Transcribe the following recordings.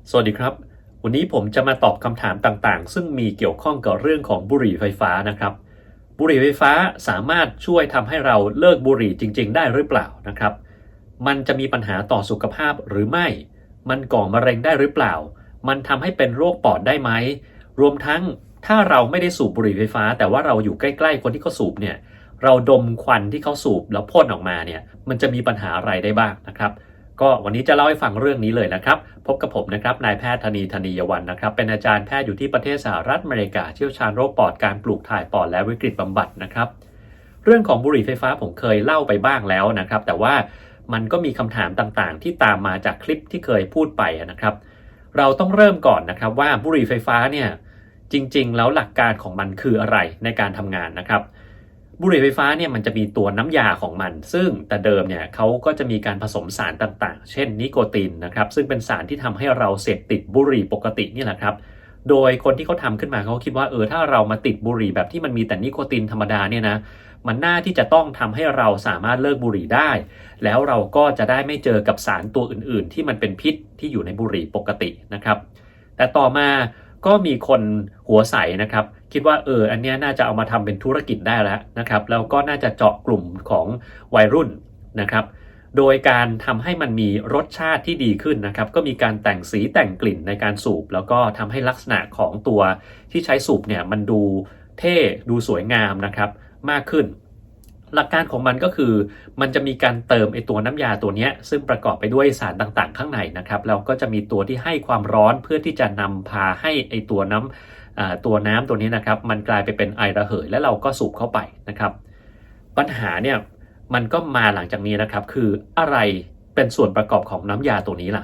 สวัสดีครับวันนี้ผมจะมาตอบคำถามต่างๆซึ่งมีเกี่ยวข้องกับเรื่องของบุหรี่ไฟฟ้านะครับบุหรี่ไฟฟ้าสามารถช่วยทำให้เราเลิกบุหรี่จริงๆได้หรือเปล่านะครับมันจะมีปัญหาต่อสุขภาพหรือไม่มันก่อมะเร็งได้หรือเปล่ามันทำให้เป็นโรคปอดได้ไหมรวมทั้งถ้าเราไม่ได้สูบบุหรี่ไฟฟ้าแต่ว่าเราอยู่ใกล้ๆคนที่เขาสูบเนี่ยเราดมควันที่เขาสูบแล้วพ่นออกมาเนี่ยมันจะมีปัญหาอะไรได้บ้างนะครับ ก็วันนี้จะเล่าให้ฟังเรื่องนี้เลยนะครับพบกับผมนะครับนายแพทย์ธนียวันนะครับเป็นอาจารย์แพทย์อยู่ที่ประเทศสหรัฐอเมริกาเชี่ยวชาญโรคปอดการปลูกถ่ายปอดและวิกฤตบำบัดนะครับเรื่องของบุหรี่ไฟฟ้าผมเคยเล่าไปบ้างแล้วนะครับแต่ว่ามันก็มีคำถามต่างๆที่ตามมาจากคลิปที่เคยพูดไปนะครับเราต้องเริ่มก่อนนะครับว่าบุหรี่ไฟฟ้าเนี่ยจริงๆแล้วหลักการของมันคืออะไรในการทำงานนะครับ บุหรี่ไฟฟ้าเนี่ยมันจะมีตัวน้ำยาของมันซึ่งแต่เดิมเนี่ยเขาก็จะมีการผสมสารต่างๆเช่นนิโคตินนะครับซึ่งเป็นสารที่ทำให้เราเสพติดบุหรี่ปกตินี่แหละครับโดยคนที่เขาทำขึ้นมาเขาคิดว่าถ้าเรามาติดบุหรี่แบบที่มันมีแต่นิโคตินธรรมดาเนี่ยนะมันน่าที่จะต้องทำให้เราสามารถเลิกบุหรี่ได้แล้วเราก็จะได้ไม่เจอกับสารตัวอื่นๆที่มันเป็นพิษที่อยู่ในบุหรี่ปกตินะครับแต่ต่อมาก็มีคนหัวใสนะครับคิดว่าอันนี้น่าจะเอามาทำเป็นธุรกิจได้แล้วนะครับแล้วก็น่าจะเจาะกลุ่มของวัยรุ่นนะครับโดยการทำให้มันมีรสชาติที่ดีขึ้นนะครับก็มีการแต่งสีแต่งกลิ่นในการสูบแล้วก็ทำให้ลักษณะของตัวที่ใช้สูบเนี่ยมันดูเท่ดูสวยงามนะครับมากขึ้นหลักการของมันก็คือมันจะมีการเติมไอตัวน้ำยาตัวนี้ซึ่งประกอบไปด้วยสารต่างๆข้างในนะครับแล้วก็จะมีตัวที่ให้ความร้อนเพื่อที่จะนำพาให้ไอตัวน้ำตัวนี้นะครับมันกลายไปเป็นไอระเหยและเราก็สูบเข้าไปนะครับปัญหาเนี่ยมันก็มาหลังจากนี้นะครับคืออะไรเป็นส่วนประกอบของน้ำยาตัวนี้ล่ะ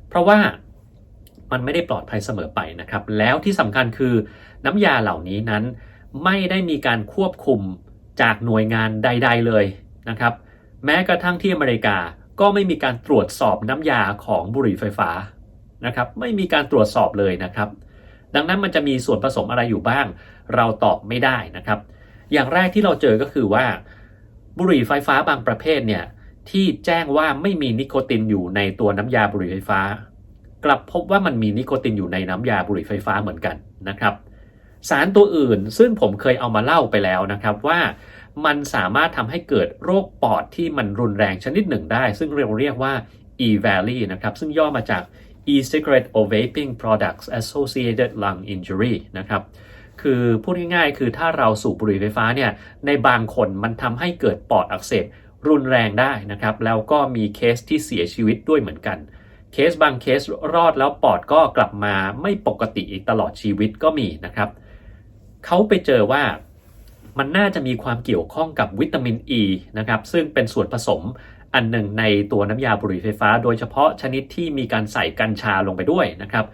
เพราะว่ามันไม่ได้ปลอดภัยเสมอไปนะครับแล้วที่สำคัญคือน้ำยาเหล่านี้นั้นไม่ได้มีการควบคุมจากหน่วยงานใดๆเลยนะครับแม้กระทั่งที่อเมริกาก็ไม่มีการตรวจสอบน้ำยาของบุหรี่ไฟฟ้านะครับไม่มีการตรวจสอบเลยนะครับดังนั้นมันจะมีส่วนผสมอะไรอยู่บ้างเราตอบไม่ได้นะครับอย่างแรกที่เราเจอก็คือว่าบุหรี่ไฟฟ้าบางประเภทเนี่ยที่แจ้งว่าไม่มีนิโคตินอยู่ในตัวน้ำยาบุหรี่ไฟฟ้ากลับพบว่ามันมีนิโคตินอยู่ในน้ำยาบุหรี่ไฟฟ้าเหมือนกันนะครับสารตัวอื่นซึ่งผมเคยเอามาเล่าไปแล้วนะครับว่ามันสามารถทำให้เกิดโรคปอดที่มันรุนแรงชนิดหนึ่งได้ซึ่งเราเรียกว่า E-valley นะครับซึ่งย่อมาจาก E-cigarette or vaping products associated lung injury นะครับคือพูดง่ายๆคือถ้าเราสูบบุหรี่ไฟฟ้าเนี่ยในบางคนมันทำให้เกิดปอดอักเสบรุนแรงได้นะครับแล้วก็มีเคสที่เสียชีวิตด้วยเหมือนกันเคสบางเคสรอดแล้วปอดก็กลับมาไม่ปกติอีกตลอดชีวิตก็มีนะครับเขาไปเจอว่ามันน่าจะมีความเกี่ยวข้องกับวิตามินอ e ีนะครับซึ่งเป็นส่วนผสมอันหนึ่งในตัวน้ำยาบุหรี่ไฟฟ้าโดยเฉพาะชนิดที่มีการใส่กัญชาลงไปด้วยนะครับ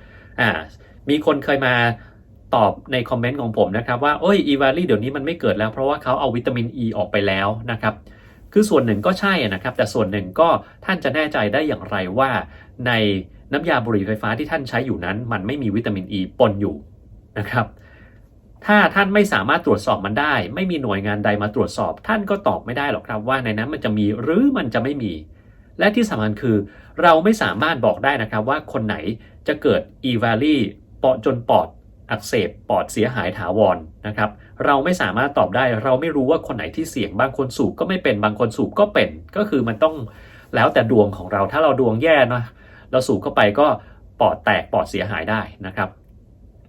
มีคนเคยมาตอบในคอมเมนต์ของผมนะครับว่าอีวาลี่เดี๋ยวนี้มันไม่เกิดแล้วเพราะว่าเขาเอาวิตามินอ e ีออกไปแล้วนะครับคือส่วนหนึ่งก็ใช่นะครับแต่ส่วนหนึ่งก็ท่านจะแน่ใจได้อย่างไรว่าในน้ำยาบุหรี่ไฟฟ้าที่ท่านใช้อยู่นั้นมันไม่มีวิตามินอ e ีปนอยู่นะครับถ้าท่านไม่สามารถตรวจสอบมันได้ไม่มีหน่วยงานใดมาตรวจสอบท่านก็ตอบไม่ได้หรอกครับว่าในนั้นมันจะมีหรือมันจะไม่มีและที่สำคัญคือเราไม่สามารถบอกได้นะครับว่าคนไหนจะเกิด E-valley ปอดจนปอดอักเสบปอดเสียหายถาวรนะครับเราไม่สามารถตอบได้เราไม่รู้ว่าคนไหนที่เสี่ยงบางคนสูบก็ไม่เป็นบางคนสูบก็เป็นก็คือมันต้องแล้วแต่ดวงของเราถ้าเราดวงแย่นะเราสูบเข้าไปก็ปอดแตกปอดเสียหายได้นะครับ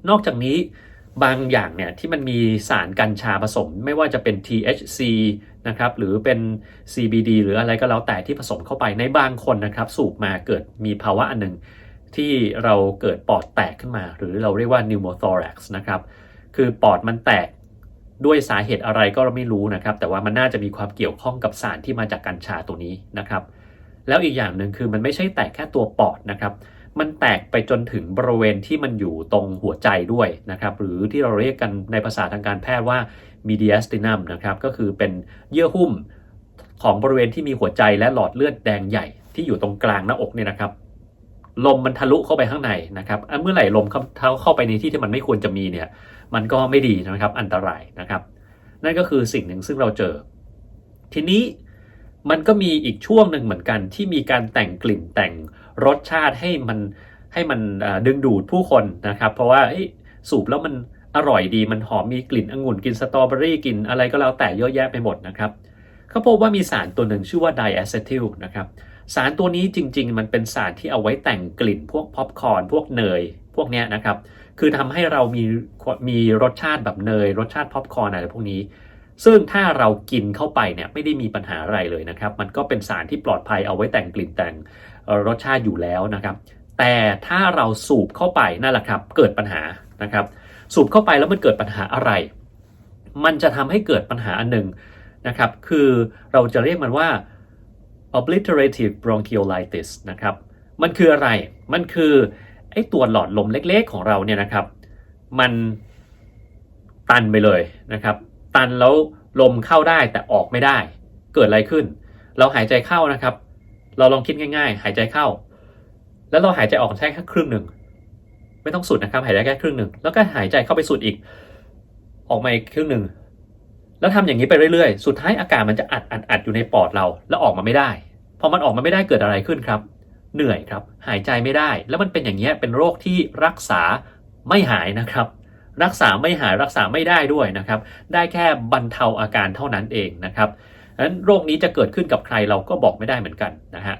นอกจากนี้บางอย่างเนี่ยที่มันมีสารกัญชาผสมไม่ว่าจะเป็น THC นะครับหรือเป็น CBD หรืออะไรก็แล้วแต่ที่ผสมเข้าไปในบางคนนะครับสูบมาเกิดมีภาวะอันหนึ่งที่เราเกิดปอดแตกขึ้นมาหรือเราเรียกว่า pneumothorax นะครับคือปอดมันแตกด้วยสาเหตุอะไรก็ไม่รู้นะครับแต่ว่ามันน่าจะมีความเกี่ยวข้องกับสารที่มาจากกัญชาตัวนี้นะครับแล้วอีกอย่างหนึ่งคือมันไม่ใช่แตกแค่ตัวปอดนะครับมันแตกไปจนถึงบริเวณที่มันอยู่ตรงหัวใจด้วยนะครับหรือที่เราเรียกกันในภาษาทางการแพทย์ว่า mediastinum นะครับก็คือเป็นเยื่อหุ้มของบริเวณที่มีหัวใจและหลอดเลือดแดงใหญ่ที่อยู่ตรงกลางหน้าอกเนี่ยนะครับลมมันทะลุเข้าไปข้างในนะครับเมื่อไหร่ลมเข้าไปในที่ที่มันไม่ควรจะมีเนี่ยมันก็ไม่ดีนะครับอันตรายนะครับนั่นก็คือสิ่งหนึ่งซึ่งเราเจอทีนี้มันก็มีอีกช่วงหนึ่งเหมือนกันที่มีการแต่งกลิ่นแต่งรสชาติ ให้มันดึงดูดผู้คนนะครับเพราะว่าสูบแล้วมันอร่อยดีมันหอมมีกลิ่นองุ่นกลิ่นสตรอเบอรี่กลิ่นอะไรก็แล้วแต่เยอะแยะไปหมดนะครับเขาพบว่ามีสารตัวหนึ่งชื่อว่าไดอะเซทิลนะครับสารตัวนี้จริงๆมันเป็นสารที่เอาไว้แต่งกลิ่นพวกพ็อปคอร์นพวกเนยพวกเนี้ยนะครับคือทำให้เรามีรสชาติแบบเนยรสชาติพ็อปคอร์นอะไรพวกนี้ซึ่งถ้าเรากินเข้าไปเนี่ยไม่ได้มีปัญหาอะไรเลยนะครับมันก็เป็นสารที่ปลอดภัยเอาไว้แต่งกลิ่นแต่งรสชาติอยู่แล้วนะครับแต่ถ้าเราสูบเข้าไปนั่นแหละครับเกิดปัญหานะครับสูบเข้าไปแล้วมันเกิดปัญหาอะไรมันจะทำให้เกิดปัญหาอันหนึ่งนะครับคือเราจะเรียกมันว่า obliterative bronchiolitis นะครับมันคืออะไรมันคือไอ้ตัวหลอดลมเล็กๆของเราเนี่ยนะครับมันตันไปเลยนะครับตันแล้วลมเข้าได้แต่ออกไม่ได้เกิดอะไรขึ้นเราหายใจเข้านะครับเราลองคิดง่ายๆหายใจเข้าแล้วเราหายใจออกแค่ครึ่งหนึ่งไม่ต้องสุดนะครับหายใจแค่ครึ่งหนึ่งแล้วก็หายใจเข้าไปสุดอีกออกมาอีกครึ่งหนึ่งแล้วทำอย่างนี้ไปเรื่อยๆสุดท้ายอากาศมันจะอัดอยู่ในปอดเราแล้วออกมาไม่ได้พอมันออกมาไม่ได้เกิดอะไรขึ้นครับเหนื่อยครับหายใจไม่ได้แล้วมันเป็นอย่างนี้เป็นโรคที่รักษาไม่หายนะครับรักษาไม่หายรักษาไม่ได้ด้วยนะครับได้แค่บรรเทาอาการเท่านั้นเองนะครับดังนั้นโรคนี้จะเกิดขึ้นกับใครเราก็บอกไม่ได้เหมือนกันนะฮะ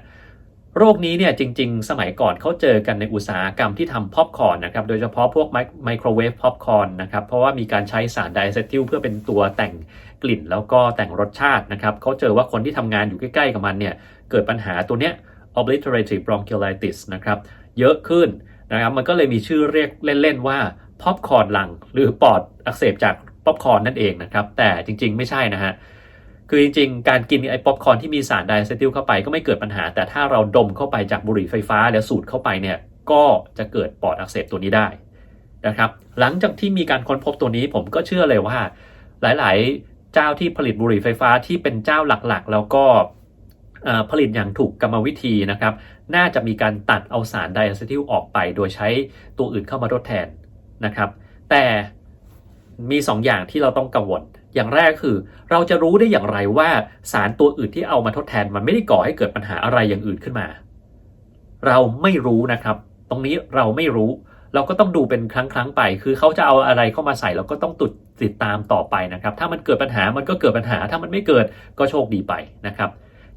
โรคนี้เนี่ยจริงๆสมัยก่อนเขาเจอกันในอุตสาหกรรมที่ทำพ็อปคอร์นนะครับโดยเฉพาะพวกไมโครเวฟพ็อปคอร์นนะครับเพราะว่ามีการใช้สารไดอะเซทิลเพื่อเป็นตัวแต่งกลิ่นแล้วก็แต่งรสชาตินะครับเขาเจอว่าคนที่ทำงานอยู่ใกล้ๆกับมันเนี่ยเกิดปัญหาตัวเนี้ย obliterative bronchiolitis นะครับเยอะขึ้นนะครับมันก็เลยมีชื่อเรียกเล่นๆว่าพ็อปคอร์นลังหรือปอดอักเสบจากป๊อปคอร์นนั่นเองนะครับแต่จริงๆไม่ใช่นะฮะคือจริงๆการกินไอ้ป๊อปคอร์นที่มีสารไดอะเซทิลเข้าไปก็ไม่เกิดปัญหาแต่ถ้าเราดมเข้าไปจากบุหรี่ไฟฟ้าแล้วสูดเข้าไปเนี่ยก็จะเกิดปอดอักเสบตัวนี้ได้นะครับหลังจากที่มีการค้นพบตัวนี้ผมก็เชื่อเลยว่าหลายๆเจ้าที่ผลิตบุหรี่ไฟฟ้าที่เป็นเจ้าหลักๆแล้วก็ผลิตอย่างถูกกรรมวิธีนะครับน่าจะมีการตัดเอาสารไดอะเซทิลออกไปโดยใช้ตัวอื่นเข้ามาทดแทนนะครับแต่มี2 อย่างที่เราต้องกังวลอย่างแรกคือเราจะรู้ได้อย่างไรว่าสารตัวอื่นที่เอามาทดแทนมันไม่ได้ก่อให้เกิดปัญหาอะไรอย่างอื่นขึ้นมาเราไม่รู้นะครับตรงนี้เราไม่รู้เราก็ต้องดูเป็นครั้งไปคือเขาจะเอาอะไรเข้ามาใส่เราก็ต้องติดตามต่อไปนะครับถ้ามันเกิดปัญหามันก็เกิดปัญหาถ้ามันไม่เกิดก็โชคดีไปนะครับ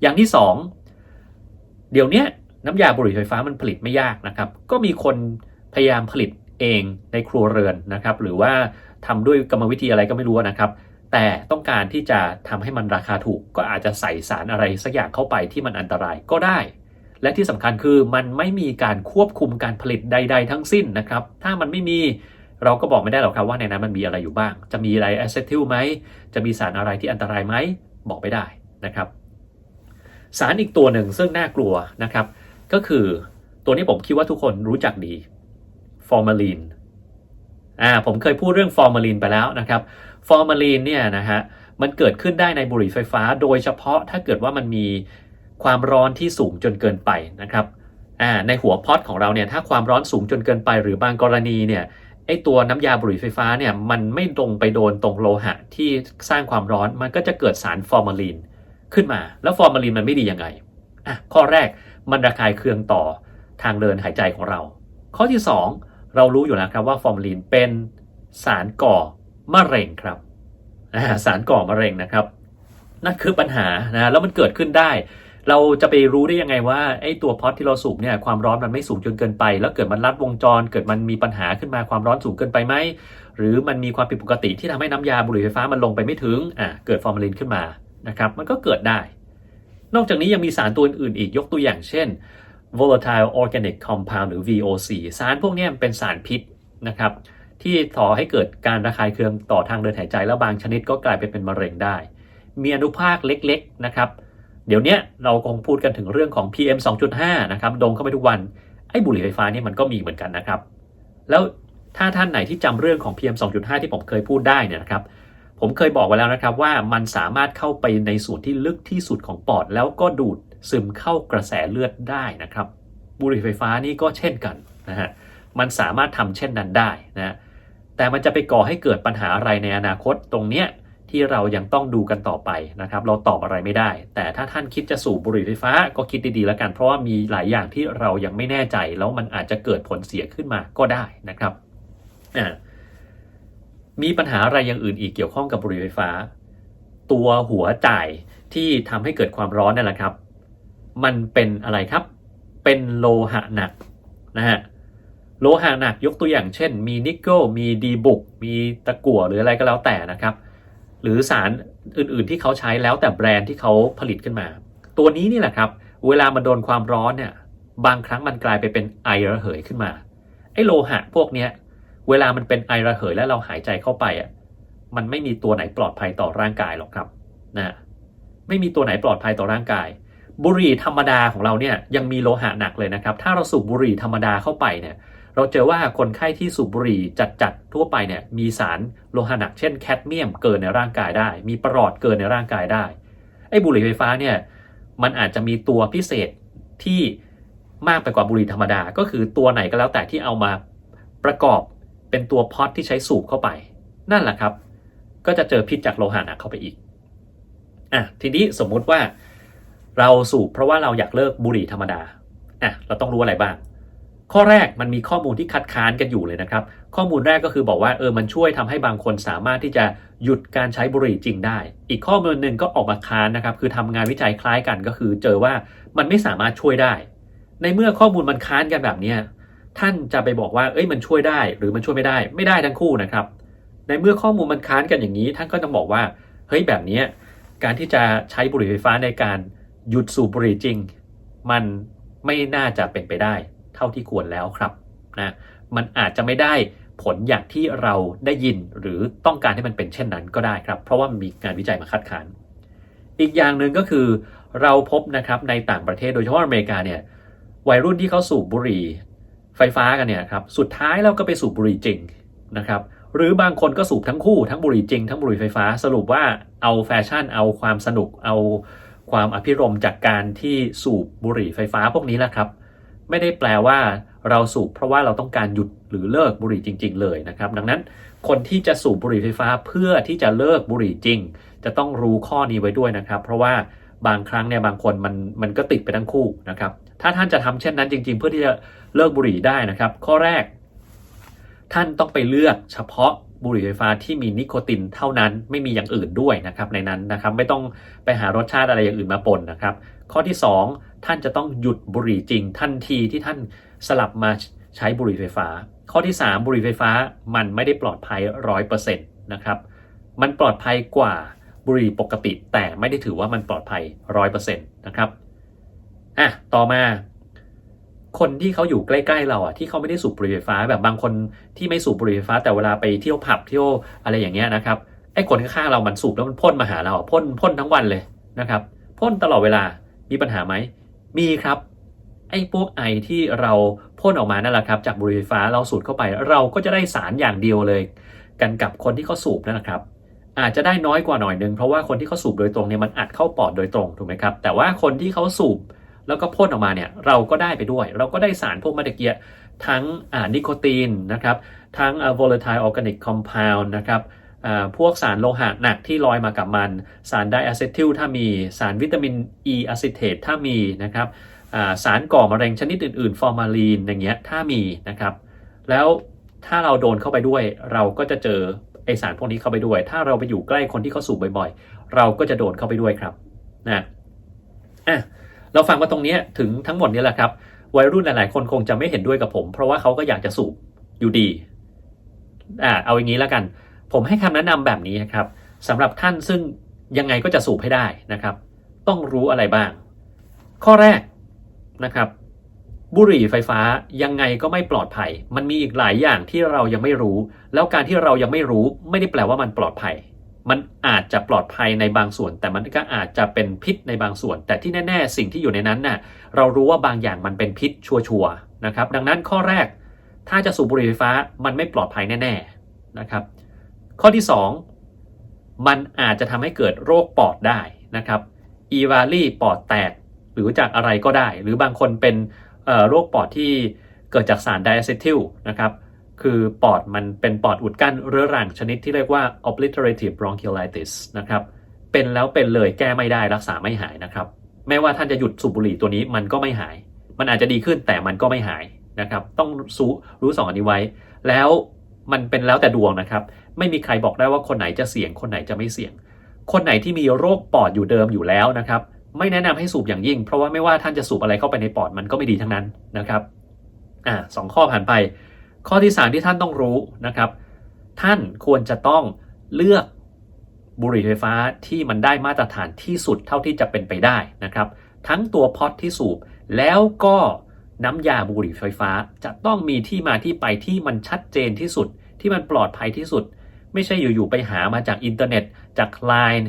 อย่างที่2เดี๋ยวนี้น้ำยาบุหรี่ไฟฟ้ามันผลิตไม่ยากนะครับก็มีคนพยายามผลิตเองในครัวเรือนนะครับหรือว่าทำด้วยกรรมวิธีอะไรก็ไม่รู้นะครับแต่ต้องการที่จะทำให้มันราคาถูกก็อาจจะใส่สารอะไรสักอย่างเข้าไปที่มันอันตรายก็ได้และที่สำคัญคือมันไม่มีการควบคุมการผลิตใดๆทั้งสิ้นนะครับถ้ามันไม่มีเราก็บอกไม่ได้หรอกครับว่าในนั้นมันมีอะไรอยู่บ้างจะมีอะไรอะเซทิลไหมจะมีสารอะไรที่อันตรายไหมบอกไม่ได้นะครับสารอีกตัวหนึ่งซึ่งน่ากลัวนะครับก็คือตัวนี้ผมคิดว่าทุกคนรู้จักดีฟอร์มาลีนผมเคยพูดเรื่องฟอร์มาลีนไปแล้วนะครับฟอร์มาลีนเนี่ยนะฮะมันเกิดขึ้นได้ในบุหรี่ไฟฟ้าโดยเฉพาะถ้าเกิดว่ามันมีความร้อนที่สูงจนเกินไปนะครับในหัวพอตของเราเนี่ยถ้าความร้อนสูงจนเกินไปหรือบางกรณีเนี่ยไอตัวน้ำยาบุหรี่ไฟฟ้าเนี่ยมันไม่ตรงไปโดนตรงโลหะที่สร้างความร้อนมันก็จะเกิดสารฟอร์มาลีนขึ้นมาแล้วฟอร์มาลีนมันไม่ดียังไงข้อแรกมันระคายเคืองต่อทางเดินหายใจของเราข้อที่2เรารู้อยู่แล้วครับว่าฟอร์มาลีนเป็นสารก่อมะเร็งครับสารก่อมะเร็งนะครับนั่นคือปัญหานะแล้วมันเกิดขึ้นได้เราจะไปรู้ได้ยังไงว่าไอ้ตัวพอตที่เราสูบเนี่ยความร้อนมันไม่สูงจนเกินไปแล้วเกิดมันลัดวงจรเกิดมันมีปัญหาขึ้นมาความร้อนสูงเกินไปไหมหรือมันมีความผิดปกติที่ทำให้น้ำยาบุหรี่ไฟฟ้ามันลงไปไม่ถึงเกิดฟอร์มาลีนขึ้นมานะครับมันก็เกิดได้นอกจากนี้ยังมีสารตัวอื่นอีกยกตัวอย่างเช่น volatile organic compound หรือ VOC สารพวกนี้เป็นสารพิษนะครับที่ก่อให้เกิดการระคายเคืองต่อทางเดินหายใจแล้วบางชนิดก็กลายเป็นมะเร็งได้มีอนุภาคเล็กๆนะครับเดี๋ยวนี้เราคงพูดกันถึงเรื่องของ PM 2.5 นะครับดมเข้าไปทุกวันไอ้บุหรี่ไฟฟ้านี่มันก็มีเหมือนกันนะครับแล้วถ้าท่านไหนที่จำเรื่องของ PM 2.5 ที่ผมเคยพูดได้เนี่ยนะครับผมเคยบอกไว้แล้วนะครับว่ามันสามารถเข้าไปในส่วนที่ลึกที่สุดของปอดแล้วก็ดูดซึมเข้ากระแสเลือดได้นะครับบุหรี่ไฟฟ้านี่ก็เช่นกันนะฮะมันสามารถทำเช่นนั้นได้นะแต่มันจะไปก่อให้เกิดปัญหาอะไรในอนาคตตรงเนี้ย ที่เรายังต้องดูกันต่อไปนะครับเราตอบอะไรไม่ได้แต่ถ้าท่านคิดจะสูบบุหรี่ไฟฟ้าก็คิดดีๆแล้วกันเพราะว่ามีหลายอย่างที่เรายังไม่แน่ใจแล้วมันอาจจะเกิดผลเสียขึ้นมาก็ได้นะครับมีปัญหาอะไรอย่างอื่นอีกเกี่ยวข้องกับบุหรี่ไฟฟ้าตัวหัวจ่ายที่ทำให้เกิดความร้อนนั่นแหละครับมันเป็นอะไรครับเป็นโลหะหนักนะฮะโลหะหนักยกตัวอย่างเช่นมีนิกเกิลมีดีบุกมีตะกั่วหรืออะไรก็แล้วแต่นะครับหรือสารอื่นๆที่เขาใช้แล้วแต่แบรนด์ที่เขาผลิตขึ้นมาตัวนี้นี่แหละครับเวลามันโดนความร้อนเนี่ยบางครั้งมันกลายไปเป็นไอระเหยขึ้นมาไอ้โลหะพวกเนี้ยเวลามันเป็นไอระเหยแล้วเราหายใจเข้าไปอ่ะมันไม่มีตัวไหนปลอดภัยต่อร่างกายหรอกครับนะไม่มีตัวไหนปลอดภัยต่อร่างกายบุหรี่ธรรมดาของเราเนี่ยยังมีโลหะหนักเลยนะครับถ้าเราสูบบุหรี่ธรรมดาเข้าไปเนี่ยเราเจอว่าคนไข้ที่สูบบุหรี่จัดทั่วไปเนี่ยมีสารโลหะหนักเช่นแคดเมียมเกินในร่างกายได้มีปรอดเกินในร่างกายได้ไอ้บุหรี่ไฟฟ้าเนี่ยมันอาจจะมีตัวพิเศษที่มากไปกว่าบุหรี่ธรรมดาก็คือตัวไหนก็แล้วแต่ที่เอามาประกอบเป็นตัวพอตที่ใช้สูบเข้าไปนั่นแหละครับก็จะเจอพิษจากโลหะหนักเข้าไปอีกทีนี้สมมุติว่าเราสูบเพราะว่าเราอยากเลิกบุหรี่ธรรมดาเราต้องรู้อะไรบ้างข้อแรกมันมีข้อมูลที่คัดค้านกันอยู่เลยนะครับข้อมูลแรกก็คือบอกว่ามันช่วยทำให้บางคนสามารถที่จะหยุดการใช้บุหรี่จริงได้อีกข้อมูลหนึ่งก็ออกมาค้านนะครับคือทำงานวิจัยคล้ายกันก็คือเจอว่ามันไม่สามารถช่วยได้ในเมื่อข้อมูลมันค้านกันแบบนี้ท่านจะไปบอกว่ามันช่วยได้หรือมันช่วยไม่ได้ทั้งคู่นะครับในเมื่อข้อมูลมันค้านกันอย่างนี้ท่านก็ต้องบอกว่าแบบนี้การที่จะใช้บุหรี่ไฟฟ้าในการหยุดสูบบุหรี่จริงมันไม่น่าจะเป็นไปได้เท่าที่ควรแล้วครับนะมันอาจจะไม่ได้ผลอย่างที่เราได้ยินหรือต้องการให้มันเป็นเช่นนั้นก็ได้ครับเพราะว่ามันมีงานวิจัยมาคัดค้านอีกอย่างหนึ่งก็คือเราพบนะครับในต่างประเทศโดยเฉพาะอเมริกาเนี่ยวัยรุ่นที่เขาสูบบุหรี่ไฟฟ้ากันเนี่ยครับสุดท้ายเราก็ไปสูบบุหรี่จริงนะครับหรือบางคนก็สูบทั้งคู่ทั้งบุหรี่จริงทั้งบุหรี่ไฟฟ้าสรุปว่าเอาแฟชั่นเอาความสนุกเอาความอภิรมย์จากการที่สูบบุหรี่ไฟฟ้าพวกนี้แหละครับไม่ได้แปลว่าเราสูบเพราะว่าเราต้องการหยุดหรือเลิกบุหรี่จริงๆเลยนะครับดังนั้นคนที่จะสูบบุหรี่ไฟฟ้าเพื่อที่จะเลิกบุหรี่จริงจะต้องรู้ข้อนี้ไว้ด้วยนะครับเพราะว่าบางครั้งเนี่ยบางคนมันก็ติดไปทั้งคู่นะครับถ้าท่านจะทำเช่นนั้นจริงๆเพื่อที่จะเลิกบุหรี่ได้นะครับข้อแรกท่านต้องไปเลือกเฉพาะบุหรี่ไฟฟ้าที่มีนิโคตินเท่านั้นไม่มีอย่างอื่นด้วยนะครับในนั้นนะครับไม่ต้องไปหารสชาติอะไรอย่างอื่นมาปนนะครับข้อที่2ท่านจะต้องหยุดบุหรี่จริงทันทีที่ท่านสลับมาใช้บุหรี่ไฟฟ้าข้อที่3บุหรี่ไฟฟ้ามันไม่ได้ปลอดภัย 100% นะครับมันปลอดภัยกว่าบุหรี่ปกติแต่ไม่ได้ถือว่ามันปลอดภัย 100% นะครับต่อมาคนที่เขาอยู่ใกล้ๆเราที่เขาไม่ได้สูบบุหรี่ไฟฟ้าแบบบางคนที่ไม่สูบบุหรี่ไฟฟ้าแต่เวลาไปเที่ยวผับเที่ยวอะไรอย่างเงี้ยนะครับไอ้คนข้างๆเรามันสูบแล้วมันพ่นมาหาเราพ่นทั้งวันเลยนะครับพ่นตลอดเวลามีปัญหาไหมมีครับไอ้พวกไอที่เราพ่นออกมานั่นแหละครับจากบุหรี่ไฟฟ้าเราสูดเข้าไปเราก็จะได้สารอย่างเดียวเลยกันกับคนที่เขาสูบนั่นแหละครับอาจจะได้น้อยกว่าหน่อยนึงเพราะว่าคนที่เขาสูบโดยตรงเนี่ยมันอัดเข้าปอดโดยตรงถูกไหมครับแต่ว่าคนที่เขาสูบแล้วก็พ่นออกมาเนี่ยเราก็ได้ไปด้วยเราก็ได้สารพวกเมื่อกี้ทั้งนิโคตินนะครับทั้งvolatile organic compound นะครับพวกสารโลหะหนักที่ลอยมากับมันสารไดอะเซทิลถ้ามีสารวิตามิน E อะซิเทตถ้ามีนะครับสารก่อมะเร็งชนิดอื่นๆฟอร์มาลีนอย่างเงี้ยถ้ามีนะครับแล้วถ้าเราโดนเข้าไปด้วยเราก็จะเจอไอสารพวกนี้เข้าไปด้วยถ้าเราไปอยู่ใกล้คนที่เขาสูบบ่อยๆเราก็จะโดนเข้าไปด้วยครับเราฟังมาตรงนี้ถึงทั้งหมดนี้แหละครับวัยรุ่นหลายๆคนคงจะไม่เห็นด้วยกับผมเพราะว่าเขาก็อยากจะสูบอยู่ดีเอาอย่างนี้แล้วกันผมให้คำแนะนำแบบนี้ครับสำหรับท่านซึ่งยังไงก็จะสูบให้ได้นะครับต้องรู้อะไรบ้างข้อแรกนะครับบุหรี่ไฟฟ้ายังไงก็ไม่ปลอดภัยมันมีอีกหลายอย่างที่เรายังไม่รู้แล้วการที่เรายังไม่รู้ไม่ได้แปลว่ามันปลอดภัยมันอาจจะปลอดภัยในบางส่วนแต่มันก็อาจจะเป็นพิษในบางส่วนแต่ที่แน่ๆสิ่งที่อยู่ในนั้นน่ะเรารู้ว่าบางอย่างมันเป็นพิษชัวร์ๆนะครับดังนั้นข้อแรกถ้าจะสูบบุหรี่ไฟฟ้ามันไม่ปลอดภัยแน่ๆนะครับข้อที่2มันอาจจะทำให้เกิดโรคปอดได้นะครับอีวาลีปอดแตกหรือจากอะไรก็ได้หรือบางคนเป็นโรคปอดที่เกิดจากสารไดอะเซทิลนะครับ คือปอดมันเป็นปอดอุดกั้นเรื้อรังชนิดที่เรียกว่า obliterative bronchiolitis นะครับเป็นแล้วเป็นเลยแก้ไม่ได้รักษาไม่หายนะครับแม้ว่าท่านจะหยุดสูบบุหรี่ตัวนี้มันก็ไม่หายมันอาจจะดีขึ้นแต่มันก็ไม่หายนะครับต้องรู้2อันนี้ไว้แล้วมันเป็นแล้วแต่ดวงนะครับไม่มีใครบอกได้ว่าคนไหนจะเสี่ยงคนไหนจะไม่เสี่ยงคนไหนที่มีโรคปอดอยู่เดิมอยู่แล้วนะครับไม่แนะนำให้สูบอย่างยิ่งเพราะว่าไม่ว่าท่านจะสูบอะไรเข้าไปในปอดมันก็ไม่ดีทั้งนั้นนะครับ2 ข้อผ่านไปข้อที่3ที่ท่านต้องรู้นะครับท่านควรจะต้องเลือกบุหรี่ไฟฟ้าที่มันได้มาตรฐานที่สุดเท่าที่จะเป็นไปได้นะครับทั้งตัวพอตที่สูบแล้วก็น้ำยาบุหรี่ไฟฟ้าจะต้องมีที่มาที่ไปที่มันชัดเจนที่สุดที่มันปลอดภัยที่สุดไม่ใช่อยู่ๆไปหามาจากอินเทอร์เน็ตจาก LINE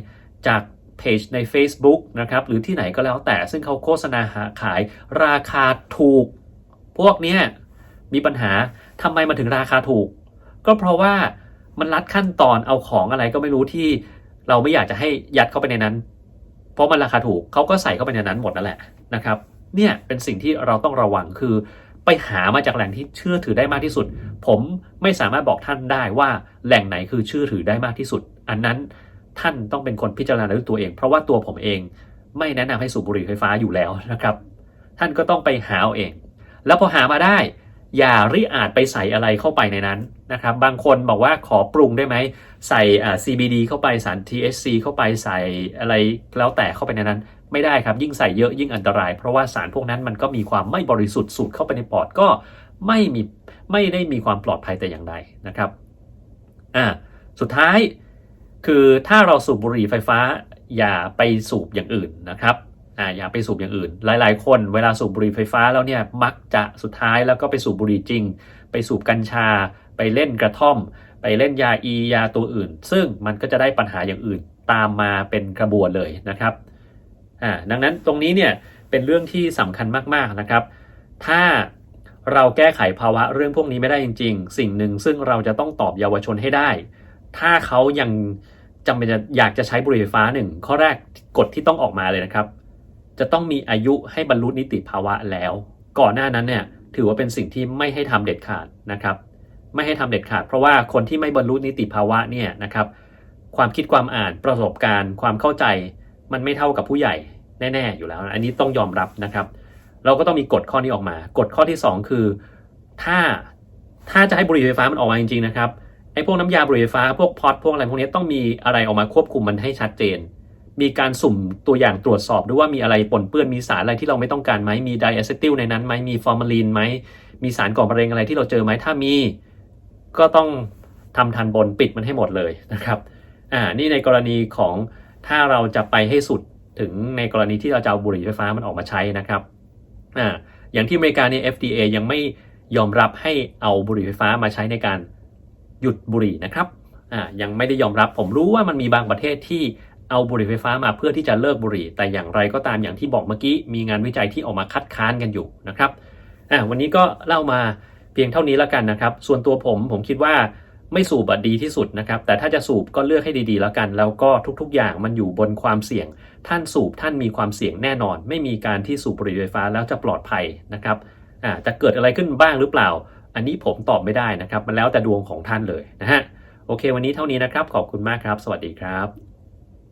จากเพจใน Facebook นะครับหรือที่ไหนก็แล้วแต่ซึ่งเขาโฆษณาขายราคาถูกพวกนี้มีปัญหาทำไมมันถึงราคาถูกก็เพราะว่ามันลัดขั้นตอนเอาของอะไรก็ไม่รู้ที่เราไม่อยากจะให้ยัดเข้าไปในนั้นเพราะมันราคาถูกเขาก็ใส่เข้าไปในนั้นหมดนั่นแหละนะครับเนี่ยเป็นสิ่งที่เราต้องระวังคือไปหามาจากแหล่งที่เชื่อถือได้มากที่สุดผมไม่สามารถบอกท่านได้ว่าแหล่งไหนคือเชื่อถือได้มากที่สุดอันนั้นท่านต้องเป็นคนพิจารณาด้วยตัวเองเพราะว่าตัวผมเองไม่แนะนำให้สูบบุหรี่ไฟฟ้าอยู่แล้วนะครับท่านก็ต้องไปหาเอาเองแล้วพอหามาได้อย่าริอาจไปใส่อะไรเข้าไปในนั้นนะครับบางคนบอกว่าขอปรุงได้ไหมใส่CBD เข้าไปสาร THC เข้าไปใส่อะไรแล้วแต่เข้าไปในนั้นไม่ได้ครับยิ่งใส่เยอะยิ่งอันตรายเพราะว่าสารพวกนั้นมันก็มีความไม่บริสุทธิ์สูดเข้าไปในปอดก็ไม่ได้มีความปลอดภัยแต่อย่างใดนะครับสุดท้ายคือถ้าเราสูบบุหรี่ไฟฟ้าอย่าไปสูบอย่างอื่นนะครับอย่าไปสูบอย่างอื่นหลายๆคนเวลาสูบบุหรี่ไฟฟ้าแล้วเนี่ยมักจะสุดท้ายแล้วก็ไปสูบบุหรี่จริงไปสูบกัญชาไปเล่นกระท่อมไปเล่นยาตัวอื่นซึ่งมันก็จะได้ปัญหาอย่างอื่นตามมาเป็นกระบวนเลยนะครับดังนั้นตรงนี้เนี่ยเป็นเรื่องที่สำคัญมากๆนะครับถ้าเราแก้ไขภาวะเรื่องพวกนี้ไม่ได้จริงๆสิ่งหนึ่งซึ่งเราจะต้องตอบเยาวชนให้ได้ถ้าเขายังจำเป็นอยากจะใช้บุหรี่ไฟฟ้าข้อแรกกฎที่ต้องออกมาเลยนะครับจะต้องมีอายุให้บรรลุนิติภาวะแล้วก่อนหน้านั้นเนี่ยถือว่าเป็นสิ่งที่ไม่ให้ทำเด็ดขาดนะครับไม่ให้ทำเด็ดขาดเพราะว่าคนที่ไม่บรรลุนิติภาวะเนี่ยนะครับความคิดความอ่านประสบการณ์ความเข้าใจมันไม่เท่ากับผู้ใหญ่แน่ๆอยู่แล้วอันนี้ต้องยอมรับนะครับเราก็ต้องมีกฎข้อนี้ออกมากฎข้อที่2คือถ้าจะให้บุหรี่ไฟฟ้ามันออกมาจริงๆนะครับไอ้พวกน้ำยาบุหรี่ไฟฟ้าพวกพอตพวกอะไรพวกนี้ต้องมีอะไรออกมาควบคุมมันให้ชัดเจนมีการสุ่มตัวอย่างตรวจสอบด้วยว่ามีอะไรปนเปื้อนมีสารอะไรที่เราไม่ต้องการไหมมีไดอะเซติลในนั้นไหมมีฟอร์มาลีนไหมมีสารก่อมะเร็งอะไรที่เราเจอไหมถ้ามีก็ต้องทำทันบนปิดมันให้หมดเลยนะครับนี่ในกรณีของถ้าเราจะไปให้สุดถึงในกรณีที่เราจะเอาบุหรี่ไฟฟ้ามันออกมาใช้นะครับอย่างที่อเมริกาเนี่ย FDA ยังไม่ยอมรับให้เอาบุหรี่ไฟฟ้ามาใช้ในการหยุดบุหรี่นะครับยังไม่ได้ยอมรับผมรู้ว่ามันมีบางประเทศที่เอาบุหรี่ไฟฟ้ามาเพื่อที่จะเลิกบุหรี่แต่อย่างไรก็ตามอย่างที่บอกเมื่อกี้มีงานวิจัยที่ออกมาคัดค้านกันอยู่นะครับวันนี้ก็เล่ามาเพียงเท่านี้แล้วกันนะครับส่วนตัวผมคิดว่าไม่สูบดีที่สุดนะครับแต่ถ้าจะสูบก็เลือกให้ดีๆแล้วกันแล้วก็ทุกๆอย่างมันอยู่บนความเสี่ยงท่านสูบท่านมีความเสี่ยงแน่นอนไม่มีการที่สูบบุหรี่ไฟฟ้าแล้วจะปลอดภัยนะครับจะเกิดอะไรขึ้นบ้างหรือเปล่าอันนี้ผมตอบไม่ได้นะครับมันแล้วแต่ดวงของท่านเลยนะฮะโอเควันนี้เท่านี้นะครับขอบคุณมากครับสวัสดีครับ